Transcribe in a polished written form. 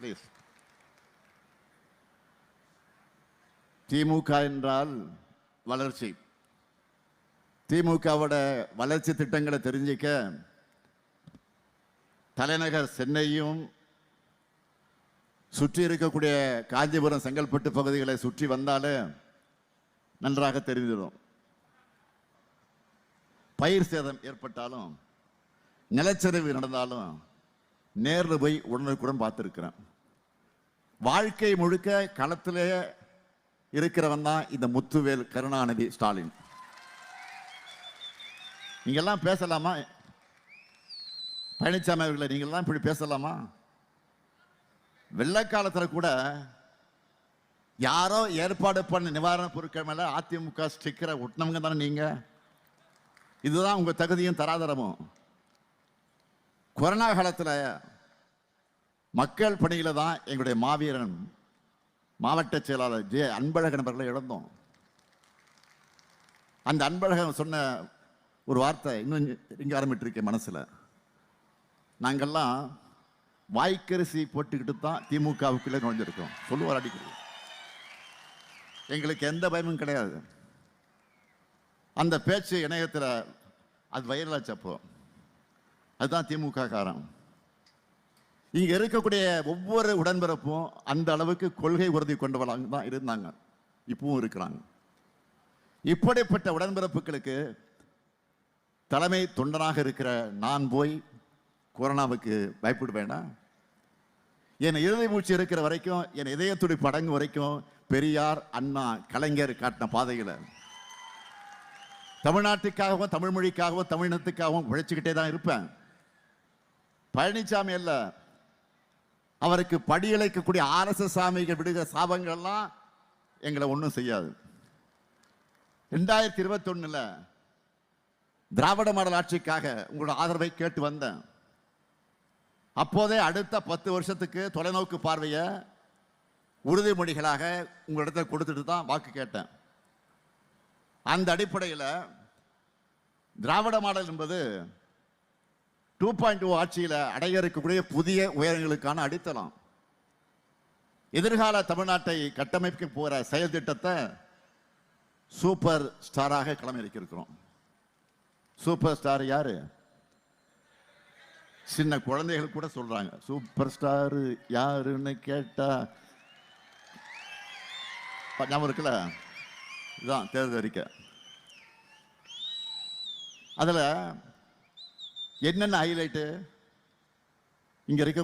Please. திமுக என்றால் வளர்ச்சி. திமுகவோட வளர்ச்சி திட்டங்களை தெரிஞ்சிக்க தலைநகர் சென்னையும் சுற்றி இருக்கக்கூடிய காஞ்சிபுரம், செங்கல்பட்டு பகுதிகளை சுற்றி வந்தாலே நன்றாக தெரிஞ்சிடும். பயிர் சேதம் ஏற்பட்டாலும், நிலச்சரிவு நடந்தாலும் நேரில் போய் உடனுக்குடன் பார்த்துருக்கிறேன். வாழ்க்கை முழுக்க களத்திலே இருக்கிறவன் தான் இந்த முத்துவேல் கருணாநிதி ஸ்டாலின். நீங்கெல்லாம் பேசலாமா? பழனிசாமி அவர்களை நீங்கள்லாம் இப்படி பேசலாமா? வெள்ளக்காலத்தில் கூட யாரோ ஏற்பாடு பண்ண நிவாரண பொருட்கள் மேல அதிமுக ஸ்டிக்கரை ஒட்டினவங்க தானே நீங்க. இதுதான் உங்க தகுதியும் தராதரமும். கொரோனா காலத்தில் மக்கள் பணியில தான் எங்களுடைய மாவீரன் மாவட்ட செயலாளர் ஜே அன்பழகன் அவர்களை இழந்தோம். அந்த அன்பழகன் சொன்ன ஒரு வார்த்தை இன்னும் இங்க ஆரம்பிட்டிருக்கேன் மனசுல. நாங்கெல்லாம் வாய்க்கரிசி போட்டுக்கிட்டு தான் திமுகவுக்குள்ளே நுழைஞ்சிருக்கோம் சொல்லுவார் அடிக்கடி. எங்களுக்கு எந்த பயமும் கிடையாது. அந்த பேச்சு இணையத்தில் அது வைரலாச்சப்போ அதுதான் திமுக காரம். இங்க இருக்கக்கூடிய ஒவ்வொரு உடன்பிறப்பும் அந்த அளவுக்கு கொள்கை உறுதி கொண்டவளாக தான் இருந்தாங்க, இப்பவும் இருக்கிறாங்க. இப்படிப்பட்ட உடன்பிறப்புகளுக்கு தலைமை தொண்டனாக இருக்கிற நான் போய் கொரோனாவுக்கு பயப்படுவேனா? என் இறுதி மூச்சு இருக்கிற வரைக்கும், என் இதய துடிப்பு அடங்கும் வரைக்கும் பெரியார், அண்ணா, கலைஞர் காட்டின பாதைகளை தமிழ்நாட்டுக்காகவும், தமிழ் மொழிக்காகவும், தமிழினத்துக்காகவும் உழைச்சிக்கிட்டே தான் இருப்பேன். பழனிசாமி அல்ல, அவருக்கு படியழைக்கக்கூடிய RSS சாமிகள் விடுகிற சாபங்கள்லாம் எங்களை ஒன்றும் செய்யாது. 2021 திராவிட மாடல் ஆட்சிக்காக உங்களோட ஆதரவை கேட்டு வந்தேன். அப்போதே அடுத்த 10 வருஷத்துக்கு தொலைநோக்கு பார்வையை உறுதிமொழிகளாக உங்களிடத்தில் கொடுத்துட்டு தான் வாக்கு கேட்டேன். அந்த அடிப்படையில் திராவிட மாடல் என்பது 2.0 ஆட்சியில் அடைய இருக்கக்கூடிய புதிய உயரங்களுக்கான அடித்தளம். எதிர்கால தமிழ்நாட்டை கட்டமைக்க போகிற செயல் திட்டத்தை சூப்பர் ஸ்டாராக களமிறக்கியிருக்கிறோம். சூப்பர் ஸ்டார் யாரு? சின்ன குழந்தைகள் கூட சொல்றாங்க சூப்பர் ஸ்டார் யாருன்னு கேட்டா ஞாபகம் இருக்குல்ல? இதுதான் தேர்தல் அறிக்கை. அதுல என்னென்ன ஹைலைட்டு இங்க இருக்க